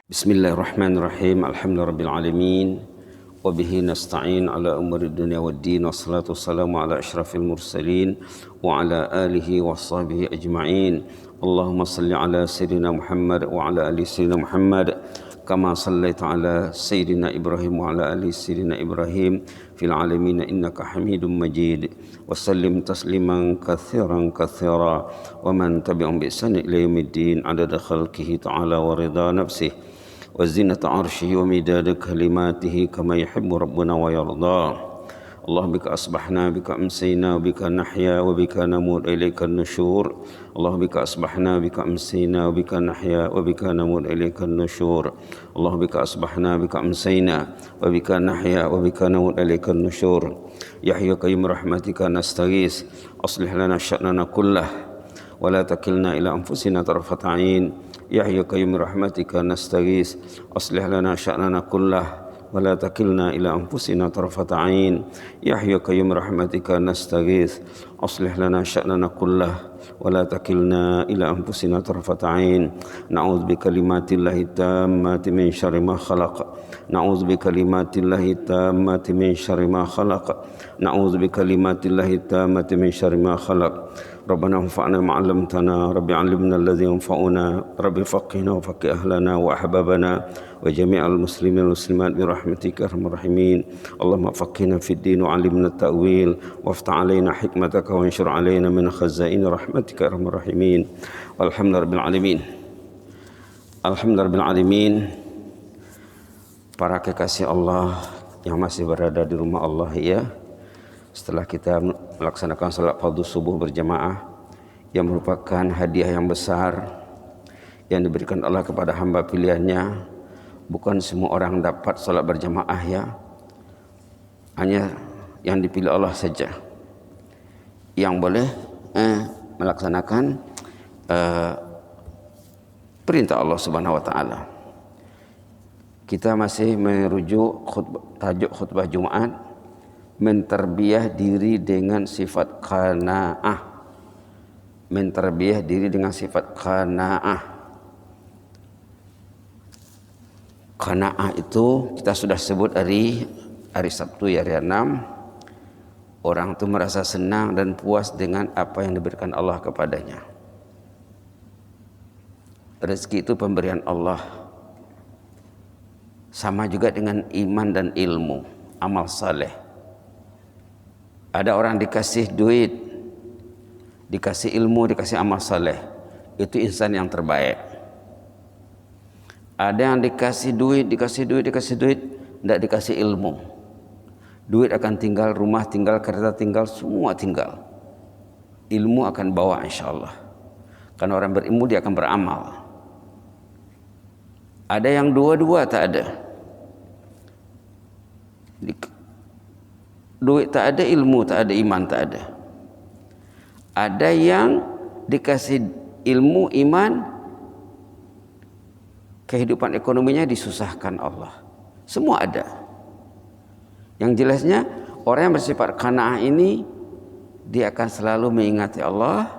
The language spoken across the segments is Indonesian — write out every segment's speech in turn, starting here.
Bismillahirrahmanirrahim. Alhamdulillahirabbil alamin. Wa bihi nasta'in ala umuri dunya waddin. Wassalatu wassalamu ala asyrafil mursalin wa ala alihi wa sahbihi ajma'in. Allahumma salli ala sayyidina Muhammad wa ala ali sayyidina Muhammad kama sallaita ala sayyidina Ibrahim wa ala ali sayyidina Ibrahim fil alamin innaka Hamidum Majid. Wa sallim tasliman katsiran katsira wa man tabi'ahum bi ihsan ila yaumiddin adada khalqihi ta'ala wa ridha nafsihi وزنة عرشه ومداد كلماته كما يحب ربنا ويرضى. اللهم بك أصبحنا بك أمسينا وبك نحيا وبك نموت إليك النشور. اللهم بك أصبحنا بك أمسينا وبك نحيا وبك نموت إليك النشور. اللهم بك أصبحنا بك أمسينا وبك نحيا وبك نموت إليك النشور. يا حي يا قيوم برحمتك نستغيث أصلح لنا شأننا كله ولا تكلنا إلى أنفسنا طرفة عين. يا حي يا قيوم برحمتك نستغيث أصلح لنا شأننا كله ولا تكلنا إلى أنفسنا طرفة عين. يا حي يا قيوم برحمتك نستغيث أصلح لنا شأننا كله ولا تكلنا إلى أنفسنا طرفة عين. نعوذ بكلمات الله التامات من شر ما خلق. نعوذ بكلمات الله التامات من شر ما خلق. نعوذ بكلمات الله التامات من شر ما خلق. ربنا انفعنا ما علمتنا. رب علمنا الذي ينفعنا. رب فقهنا وفقه أهلنا وأحبابنا وجميع المسلمين والمسلمات برحمتك يا أرحم الراحمين. اللهم فقهنا في الدين وعلمنا التأويل وافتح علينا حكمتك وانشر علينا من خزائن رحمتك يا أرحم الراحمين. والحمد لله رب العالمين. Alhamdulillah rabbil alamin. Para kekasih Allah yang masih berada di rumah Allah ya. Setelah kita melaksanakan salat fardhu subuh berjamaah yang merupakan hadiah yang besar yang diberikan Allah kepada hamba pilihannya, bukan semua orang dapat salat berjamaah ya, hanya yang dipilih Allah saja yang boleh melaksanakan perintah Allah Subhanahu wa taala. Kita masih merujuk tajuk khutbah Jumat, menterbiah diri dengan sifat qanaah. Menterbiah diri dengan sifat qanaah. Qanaah itu kita sudah sebut hari Sabtu ya, hari 6. Orang itu merasa senang dan puas dengan apa yang diberikan Allah kepadanya. Rezeki itu pemberian Allah. Sama juga dengan iman dan ilmu, amal saleh. Ada orang dikasih duit, dikasih ilmu, dikasih amal saleh, itu insan yang terbaik. Ada yang dikasih duit, tidak dikasih ilmu. Duit akan tinggal, rumah tinggal, kereta tinggal, semua tinggal. Ilmu akan bawa insyaAllah. Karena orang berilmu dia akan beramal. Ada yang dua-dua tak ada. Duit tak ada, ilmu tak ada, iman tak ada. Ada yang dikasih ilmu, iman, kehidupan ekonominya disusahkan Allah. Semua ada. Yang jelasnya orang yang bersifat qanaah ini dia akan selalu mengingati Allah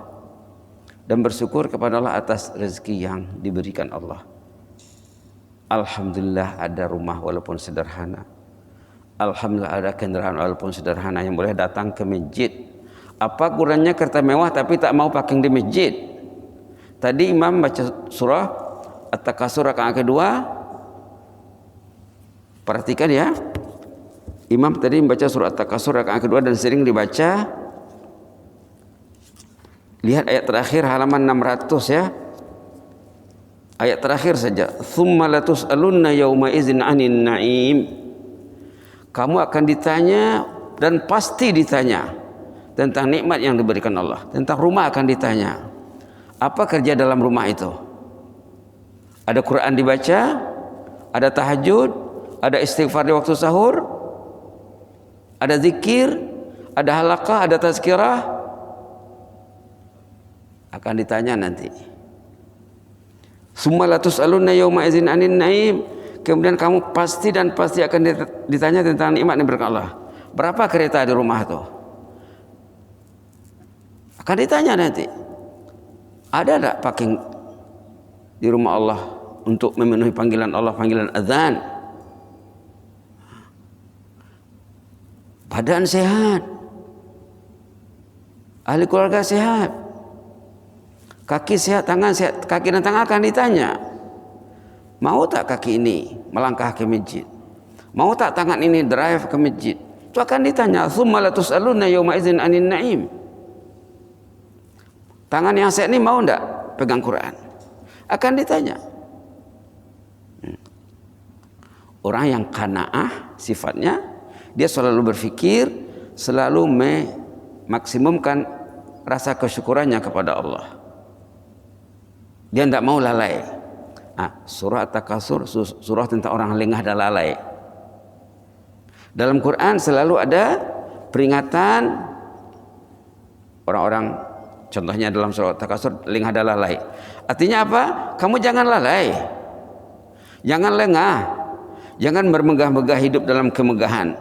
dan bersyukur kepada Allah atas rezeki yang diberikan Allah. Alhamdulillah ada rumah walaupun sederhana. Alhamdulillah ada kendaraan walaupun sederhana yang boleh datang ke masjid. Apa kurangnya kereta mewah tapi tak mau parking di masjid? Tadi imam baca surah At-Takasur rakaat kedua. Perhatikan ya. Imam tadi membaca surah At-Takasur rakaat kedua dan sering dibaca. Lihat ayat terakhir halaman 600 ya. Ayat terakhir saja. Tsumma latus'alunna yauma idzin 'anin na'im. Kamu akan ditanya dan pasti ditanya tentang nikmat yang diberikan Allah. Tentang rumah akan ditanya. Apa kerja dalam rumah itu? Ada Quran dibaca, ada tahajud, ada istighfar di waktu sahur, ada zikir, ada halaqah, ada tazkirah. Akan ditanya nanti. Summa latus'alunna yauma idzin 'anin na'im. Kemudian kamu pasti akan ditanya tentang nikmat yang diberikan Allah. Berapa kereta di rumah itu? Akan ditanya nanti. Ada tak parking di rumah Allah untuk memenuhi panggilan Allah, panggilan azan. Badan sehat, ahli keluarga sehat, kaki sehat, tangan sehat. Kaki dan tangan akan ditanya, mau tak kaki ini melangkah ke masjid? Mau tak tangan ini drive ke masjid? Itu akan ditanya. Tsumma latus'aluna yauma idzin 'anin na'im. Tangan yang sehat ini mau enggak pegang Quran? Akan ditanya. Orang yang qanaah sifatnya, dia selalu berfikir, selalu memaksimumkan rasa kesyukurannya kepada Allah. Dia tidak mau lalai. Surah At-Takasur, surah tentang orang lengah dan lalai. Dalam Quran selalu ada peringatan orang-orang, contohnya dalam surah At-Takasur, lengah dan lalai. Artinya apa? Kamu jangan lalai, jangan lengah, jangan bermegah-megah hidup dalam kemegahan.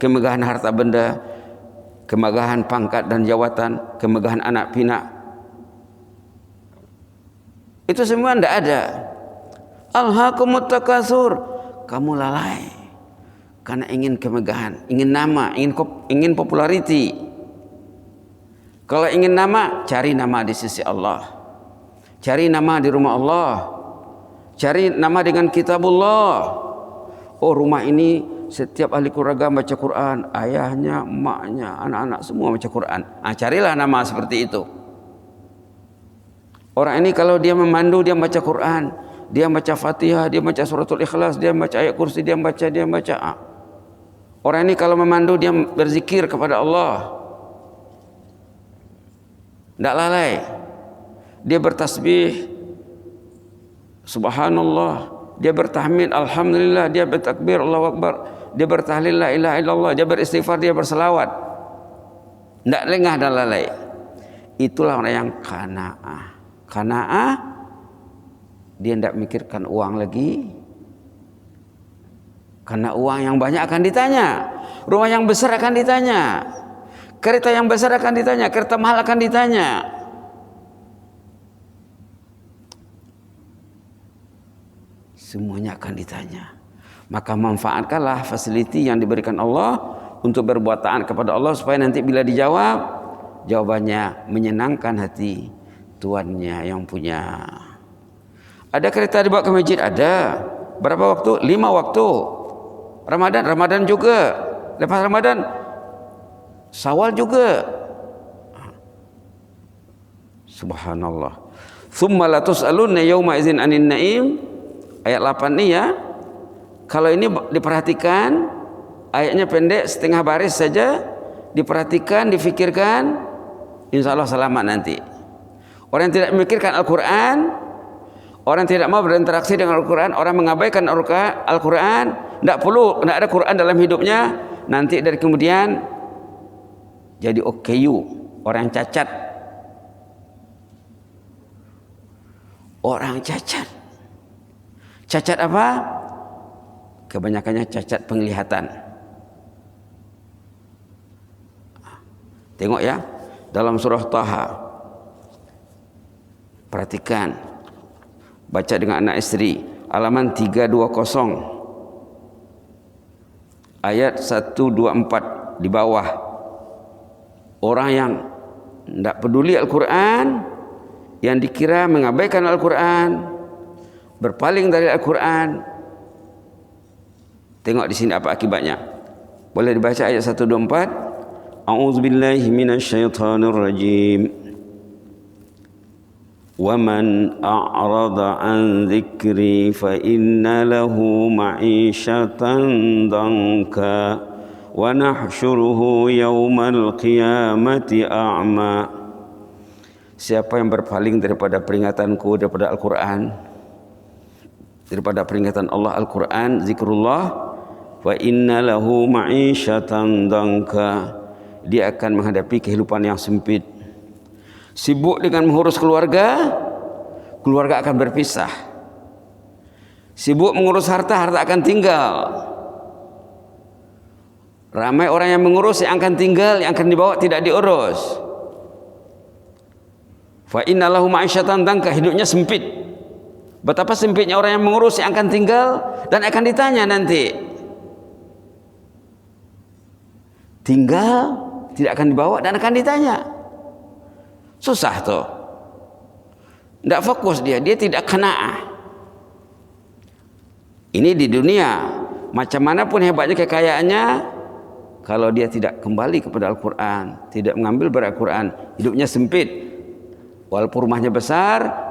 Kemegahan harta benda, kemegahan pangkat dan jawatan, kemegahan anak pinak. Itu semua tidak ada. Alhaakumut takatsur, kamu lalai karena ingin kemegahan, ingin nama, ingin populariti. Kalau ingin nama, cari nama di sisi Allah, cari nama di rumah Allah, cari nama dengan kitabullah. Oh, rumah ini setiap ahli keluarga baca Quran, ayahnya, emaknya, anak-anak semua baca Quran. Carilah nama seperti itu. Orang ini kalau dia memandu, dia baca Quran, dia baca Fatihah, dia baca suratul Ikhlas, dia baca ayat kursi, dia baca. Orang ini kalau memandu, dia berzikir kepada Allah, tidak lalai. Dia bertasbih, subhanallah, dia bertahmid, alhamdulillah, dia bertakbir, Allahu Akbar, dia bertahlil, la ilaha illallah, dia beristighfar, dia berselawat. Tidak lengah dan lalai. Itulah orang yang qanaah. Qanaah, dia tidak mikirkan uang lagi, karena uang yang banyak akan ditanya, rumah yang besar akan ditanya, kereta yang besar akan ditanya, kereta mahal akan ditanya. Semuanya akan ditanya. Maka manfaatkanlah fasiliti yang diberikan Allah untuk berbuat taat kepada Allah, supaya nanti bila dijawab, jawabannya menyenangkan hati tuannya yang punya. Ada kereta dibawa ke masjid? Ada. Berapa waktu? 5 waktu. Ramadan juga. Lepas Ramadan, Syawal juga. Subhanallah. Tsumma latus'alunna yauma idzin 'anin na'im. Ayat 8 ini ya. Kalau ini diperhatikan, ayatnya pendek, setengah baris saja, diperhatikan, difikirkan, insya Allah selamat nanti. Orang yang tidak memikirkan Al-Quran, orang yang tidak mau berinteraksi dengan Al-Quran, orang mengabaikan Al-Quran, tidak ada Quran dalam hidupnya, nanti dari kemudian jadi OKU, orang cacat. Orang cacat. Cacat apa? Kebanyakannya cacat penglihatan. Tengok ya, dalam surah Taha, perhatikan, baca dengan anak istri, halaman 320, ayat 124 di bawah. Orang yang tidak peduli Al-Quran, yang dikira mengabaikan Al-Quran, berpaling dari Al-Quran, tengok di sini apa akibatnya. Boleh dibaca ayat 124. A'udzubillahi minasyaitonir rajim. Wa man a'rada an dzikri fa inna lahu ma'isyatan danka wa nahsyuruhu yaumal qiyamati a'ma. Siapa yang berpaling daripada peringatanku, daripada Al-Quran, daripada peringatan Allah Al-Quran, zikrullah, wa inna lahu ma'isyatan danka, dia akan menghadapi kehidupan yang sempit. Sibuk dengan mengurus keluarga, keluarga akan berpisah. Sibuk mengurus harta, harta akan tinggal. Ramai orang yang mengurus, yang akan tinggal, yang akan dibawa tidak diurus. Fa inna lahu ma'isyatan danka, hidupnya sempit. Betapa sempitnya orang yang mengurus yang akan tinggal dan akan ditanya nanti. Tinggal, tidak akan dibawa dan akan ditanya. Susah tuh. Tidak fokus dia tidak qanaah. Ini di dunia, macam manapun hebatnya kekayaannya, kalau dia tidak kembali kepada Al-Quran, tidak mengambil Al-Quran, hidupnya sempit. Walaupun rumahnya besar,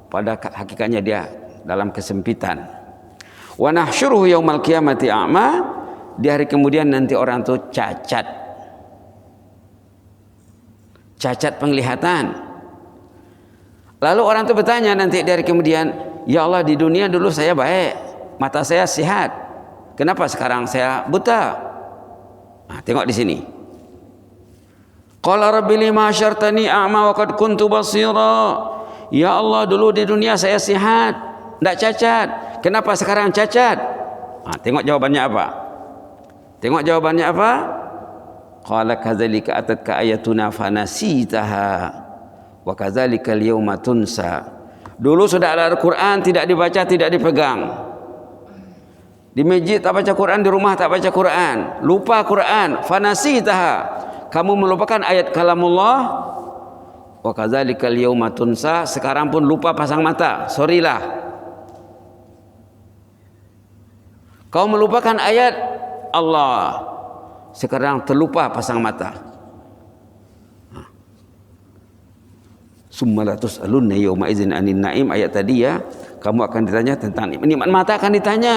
pada hakikatnya dia dalam kesempitan. Wa nahsyuruhu yaumal qiyamati a'ma, di hari kemudian nanti orang itu cacat penglihatan. Lalu orang itu bertanya nanti dari kemudian, ya Allah, di dunia dulu saya baik, mata saya sehat, kenapa sekarang saya buta? Nah, tengok di sini. Qala rabbi lima asyartani a'ma wa qad kuntu basira. Ya Allah, dulu di dunia saya sehat, tidak cacat, kenapa sekarang cacat? Nah, tengok jawabannya apa? Qala kadzalika atatka ayatuna fanasitaha wa kadzalika al-yawma tunsa. Dulu sudah ada Al-Quran, tidak dibaca, tidak dipegang. Di masjid tak baca Quran, di rumah tak baca Quran, lupa Quran, fanasitaha, kamu melupakan ayat kalamullah. Wa kadzalika al-yawma tunsa, sekarang pun lupa pasang mata, sorrylah. Kau melupakan ayat Allah, sekarang terlupa pasang mata. Summa la tus'alunna yawma idzin 'anin na'im, ayat tadi ya, kamu akan ditanya tentang nikmat mata, akan ditanya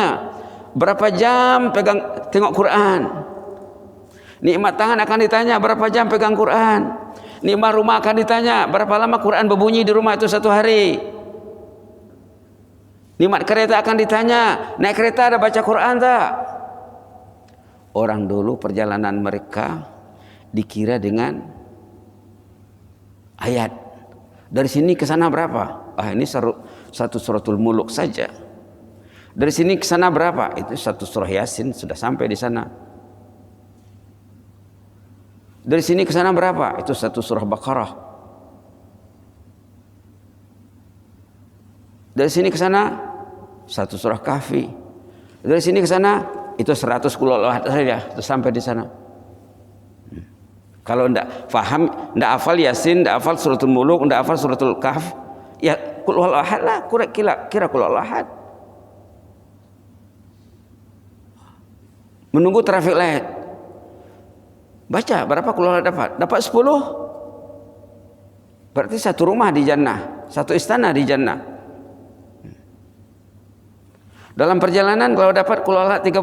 berapa jam pegang tengok Quran. Nikmat tangan akan ditanya berapa jam pegang Quran. Nikmat rumah akan ditanya berapa lama Quran berbunyi di rumah itu satu hari. Nikmat kereta akan ditanya, naik kereta ada baca Quran tak? Orang dulu perjalanan mereka dikira dengan ayat. Dari sini ke sana berapa? Ini satu suratul Muluk saja. Dari sini ke sana berapa? Itu satu surah Yasin sudah sampai di sana. Dari sini ke sana berapa? Itu satu surah Baqarah. Dari sini ke sana satu surah Kahfi. Dari sini ke sana itu 100 qul huwallahu saja, itu sampai di sana. Kalau ndak faham, ndak hafal Yasin, ndak hafal suratul Muluk, ndak hafal suratul Kahf, ya qul huwallahu ahad lah, kira qul huwallahu ahad. Menunggu traffic light. Baca berapa qul huwallahu dapat? Dapat 10. Berarti satu rumah di jannah, satu istana di jannah. Dalam perjalanan kalau dapat qul huwallahu 30,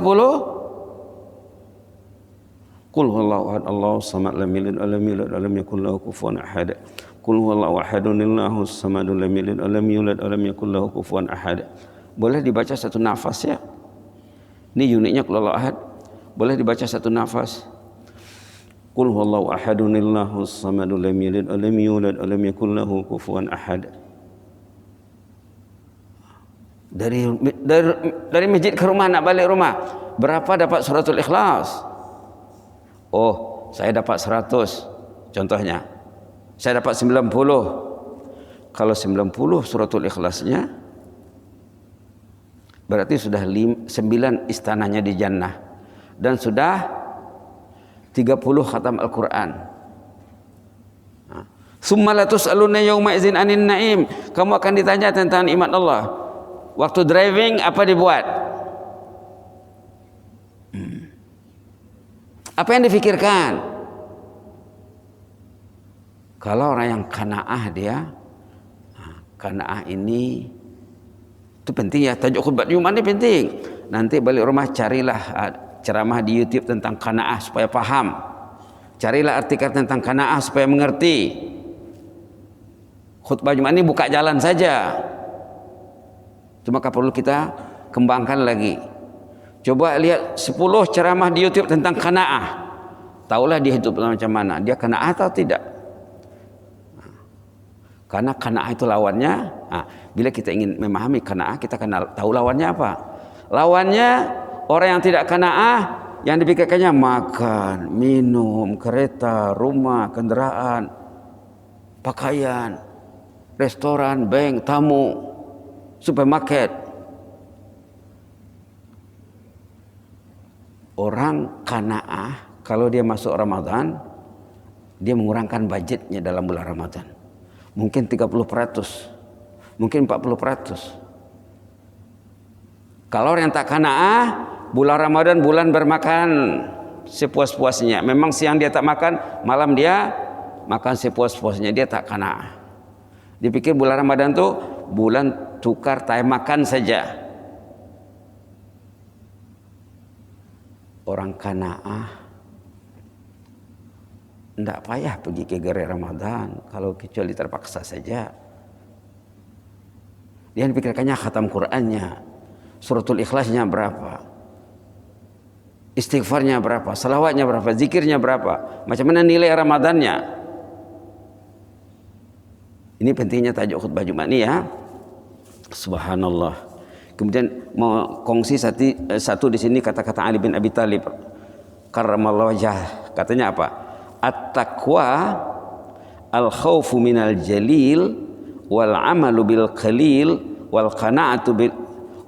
qul huwallahu ahad Allahus samad lam yalid wa lam yulad wa lam yakul lahu kufuwan ahad. Qul huwallahu ahadun Allahus samad lam yalid wa lam yulad wa lam yakul lahu kufuwan ahad. Boleh dibaca satu nafas ya. Ini uniknya qul huwallahu ahad. Boleh dibaca satu nafas. Qul huwallahu ahadun Allahus samad lam yalid wa lam yulad wa lam yakul lahu kufuwan ahad. Dari masjid ke rumah nak balik rumah, berapa dapat suratul Ikhlas? Oh, saya dapat 100 contohnya. Saya dapat 90. Kalau 90 suratul Ikhlasnya berarti sudah 9 istananya di jannah dan sudah 30 khatam Al-Quran. Summa la tus'aluna yawma idzin 'anin na'im, kamu akan ditanya tentang nikmat Allah. Waktu driving apa dibuat? Apa yang difikirkan? Kalau orang yang qanaah dia, qanaah ini itu penting ya, tajuk khutbah Jumat ini penting. Nanti balik rumah carilah ceramah di YouTube tentang qanaah supaya paham. Carilah artikel tentang qanaah supaya mengerti. Khutbah Jumat ini buka jalan saja. Cuma perlu kita kembangkan lagi. Coba lihat 10 ceramah di YouTube tentang qanaah. Taulah dia hidup macam mana. Dia qanaah atau tidak. Karena qanaah itu lawannya. Bila kita ingin memahami qanaah, kita kenal tahu lawannya apa. Lawannya orang yang tidak qanaah, yang dipikirkannya makan, minum, kereta, rumah, kendaraan, pakaian, restoran, bank, tamu. supermarket. Orang qanaah kalau dia masuk Ramadan, dia mengurangkan budgetnya dalam bulan Ramadan. Mungkin 30%, mungkin 40%. Kalau orang yang tak qanaah, bulan Ramadan bulan bermakan sepuas-puasnya. Memang siang dia tak makan, malam dia makan sepuas-puasnya, dia tak qanaah. Dia pikir bulan Ramadan tuh bulan tukar time makan saja. Orang qanaah tidak payah pergi ke gerai Ramadan kalau kecuali terpaksa saja. Dia pikirkannya khatam Qur'annya, suratul ikhlasnya berapa, istighfarnya berapa, salawatnya berapa, zikirnya berapa, macam mana nilai Ramadannya. Ini pentingnya tajuk khutbah Jumat ini ya. Subhanallah. Kemudian mau kongsi satu di sini kata-kata Ali bin Abi Thalib karramallahu wajhah. Katanya apa? At-taqwa al-khawfu minal jalil wal amalu bil qalil wal qana'atu bil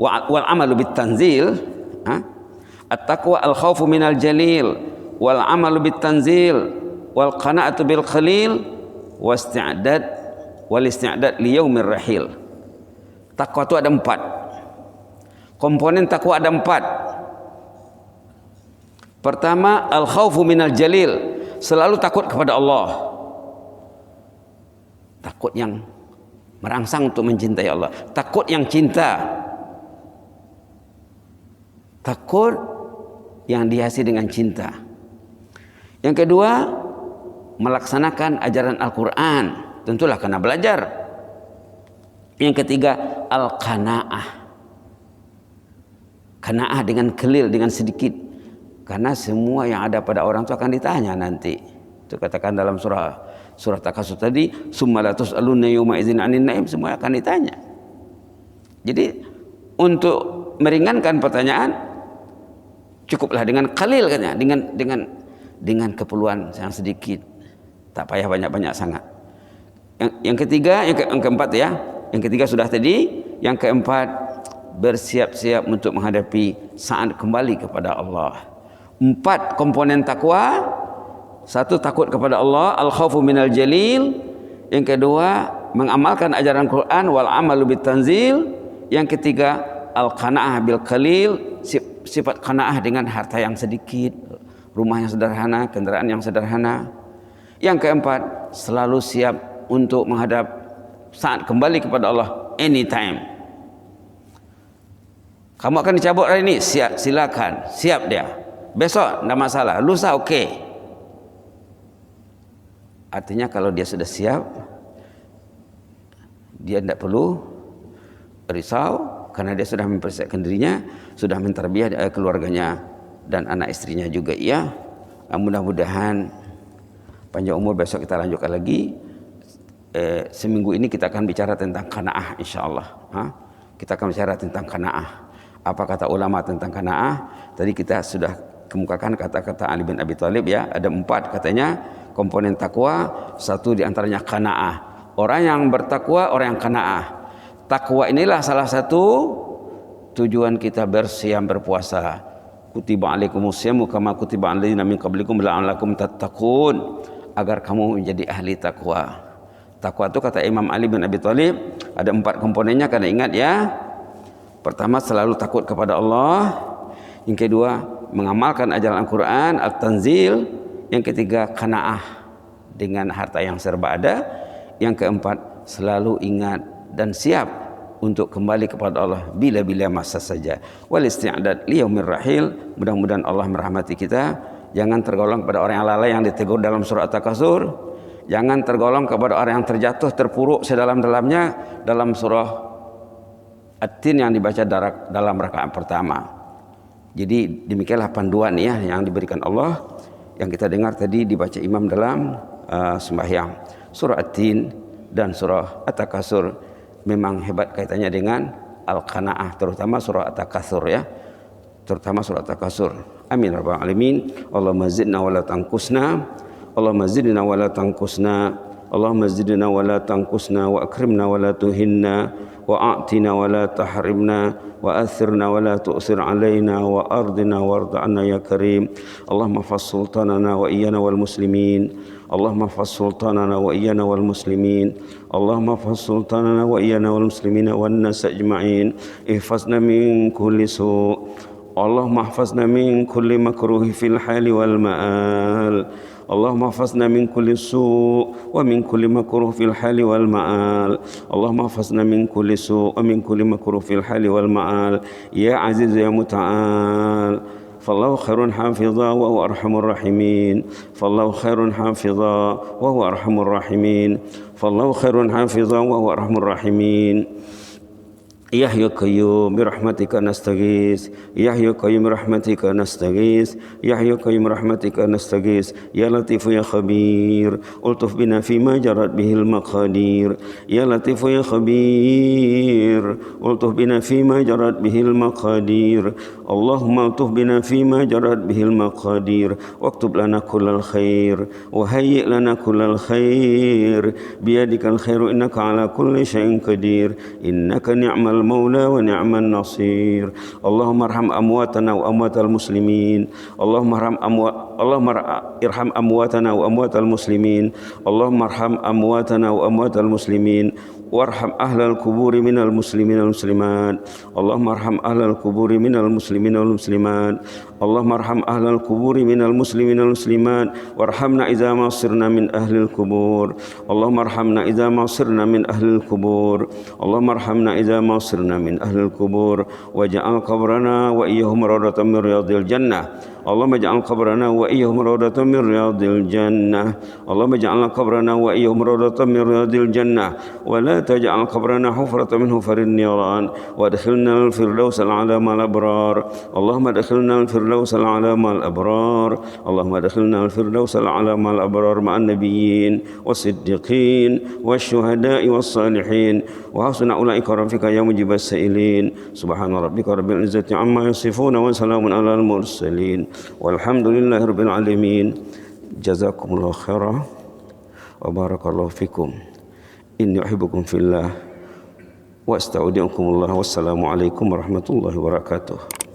wal amalu bit tanzil. At-taqwa al-khawfu minal jalil wal amalu bit tanzil wal qana'atu bil qalil wal isti'dad li yaumir rahil. Takwa itu ada 4. Komponen takwa ada 4. Pertama, al-khawfu minal jalil, selalu takut kepada Allah. Takut yang merangsang untuk mencintai Allah. Takut yang cinta. Takut yang dihiasi dengan cinta. Yang kedua, melaksanakan ajaran Al-Quran. Tentulah karena belajar. Yang ketiga, al-qanaah. Qanaah dengan kelil, dengan sedikit. Karena semua yang ada pada orang itu akan ditanya nanti. Itu katakan dalam surah Takasur tadi, summa la tus'aluna yawma idzin 'anin na'im, semua akan ditanya. Jadi untuk meringankan pertanyaan cukuplah dengan qalil katanya, dengan keperluan yang sedikit. Tak payah banyak-banyak sangat. Yang ketiga, yang keempat ya. Yang ketiga sudah tadi, yang keempat bersiap-siap untuk menghadapi saat kembali kepada Allah. 4 komponen takwa. 1, takut kepada Allah, al-khawfu minal jalil. Yang kedua, mengamalkan ajaran Quran, wal amalu bit tanzil. Yang ketiga, al-qanaah bil qalil, sifat qanaah dengan harta yang sedikit, rumah yang sederhana, kendaraan yang sederhana. Yang keempat, selalu siap untuk menghadap saat kembali kepada Allah, anytime. Kamu akan dicabut hari ini, silakan, siap dia. Besok tidak masalah, lusa oke. Artinya kalau dia sudah siap, dia tidak perlu risau karena dia sudah mempersiapkan dirinya, sudah mentarbiah keluarganya dan anak istrinya juga. Ya, mudah-mudahan panjang umur. Besok kita lanjutkan lagi. Seminggu ini kita akan bicara tentang qanaah, insyaallah. Kita akan bicara tentang qanaah. Apa kata ulama tentang qanaah? Tadi kita sudah kemukakan kata-kata Ali bin Abi Thalib ya. Ada 4 katanya komponen takwa. 1 diantaranya qanaah. Orang yang bertakwa, orang yang qanaah. Takwa inilah salah satu tujuan kita bersiam berpuasa. Kutiba alaikumusyamu kama kutiba alal ladzina min qablikum la'allakum tattaqun, agar kamu menjadi ahli takwa. Takwa itu kata Imam Ali bin Abi Thalib ada 4 komponennya, karena ingat ya. Pertama, selalu takut kepada Allah. Yang kedua, mengamalkan ajaran Al-Quran, At-Tanzil. Yang ketiga, qanaah dengan harta yang serba ada. Yang keempat, selalu ingat dan siap untuk kembali kepada Allah bila-bila masa saja. Wal isti'dad li yaumir rahil. Mudah-mudahan Allah merahmati kita. Jangan tergolong kepada orang yang lalai yang ditegur dalam surah At-Takasur. Jangan tergolong kepada orang yang terjatuh, terpuruk sedalam-dalamnya dalam surah At-Tin yang dibaca dalam rakaat pertama. Jadi demikianlah panduan ya yang diberikan Allah, yang kita dengar tadi dibaca imam dalam sembahyang. Surah At-Tin dan surah At-Takasur memang hebat kaitannya dengan al-qanaah, terutama surah At-Takasur ya. Terutama surah At-Takasur. Amin rabbal alamin. Allahumma zidna wa la tanqusna. Allahumma zidna wa la tanqusna. Allahumma zidna wa la tanqusna wa akrimna wa la tuhinna وأعطنا ولا تحرمنا وأثرنا ولا تؤثر علينا وأرضنا وارض عنا يا كريم. اللهم احفظ سلطاننا وإيانا والمسلمين. اللهم احفظ سلطاننا وإيانا والمسلمين. اللهم احفظ سلطاننا وإيانا والمسلمين والناس أجمعين. احفظنا من كل سوء. اللهم احفظنا من كل مكروه في الحال والمآل. اللهم احفظنا من كل سوء ومن كل مكروه في الحال والمآل. اللهم احفظنا من كل سوء ومن كل مكروه في الحال والمآل يا عزيز يا متعال. فالله خير حافظا وهو أرحم الراحمين. فالله خير حافظا وهو أرحم الراحمين. فالله خير حافظا وهو أرحم الراحمين. يا حي يا قيوم برحمتك نستغيث. يا حي يا قيوم برحمتك نستغيث. يا حي يا قيوم برحمتك نستغيث. يا لطيف يا خبير ألطف بنا فيما جرت به المقادير. يا لطيف يا خبير ألطف بنا فيما جرت به المقادير. اللهم ألطف بنا فيما جرت به المقادير واكتب لنا كل الخير وهيئ لنا كل الخير بيدك الخير إنك على كل شيء قدير. إنك نعم المولى ونعم النصير. اللهم ارحم أمواتنا وأموات المسلمين. اللهم ارحم أمواتنا وأموات المسلمين. اللهم ارحم أمواتنا وأموات المسلمين وارحم أهل القبور من المسلمين والمسلمات. اللهم ارحم أهل القبور من المسلمين والمسلمات. اللهم ارحم أهل القبور من المسلمين والمسلمات وارحمنا إذا ما صرنا من أهل القبور. اللهم ارحمنا إذا ما صرنا من أهل القبور. اللهم ارحمنا إذا ما صرنا من أهل القبور واجعل قبرنا وإياهم روضة من رياض الجنة. اللهم اجعل قبرنا وإياهم روضة من رياض الجنة. اللهم اجعل قبرنا وإياهم روضة من رياض الجنة ولا تجعل قبرنا حفرة من حفر النيران وادخلنا الفردوس الأعلى مع الأبرار. اللهم ادخلنا الفردوس الأعلى مع الأبرار. اللهم ادخلنا الفردوس الأعلى مع الأبرار مع النبيين والصديقين والشهداء والصالحين وحسن أولئك رفيقا يا مجيب السائلين. سبحان ربك رب العزة عما يصفون وسلام على المرسلين والحمد لله رب العالمين. جزاكم الله خيرا وبارك الله فيكم. إني أحبكم في الله وأستودعكم الله والسلام عليكم ورحمة الله وبركاته.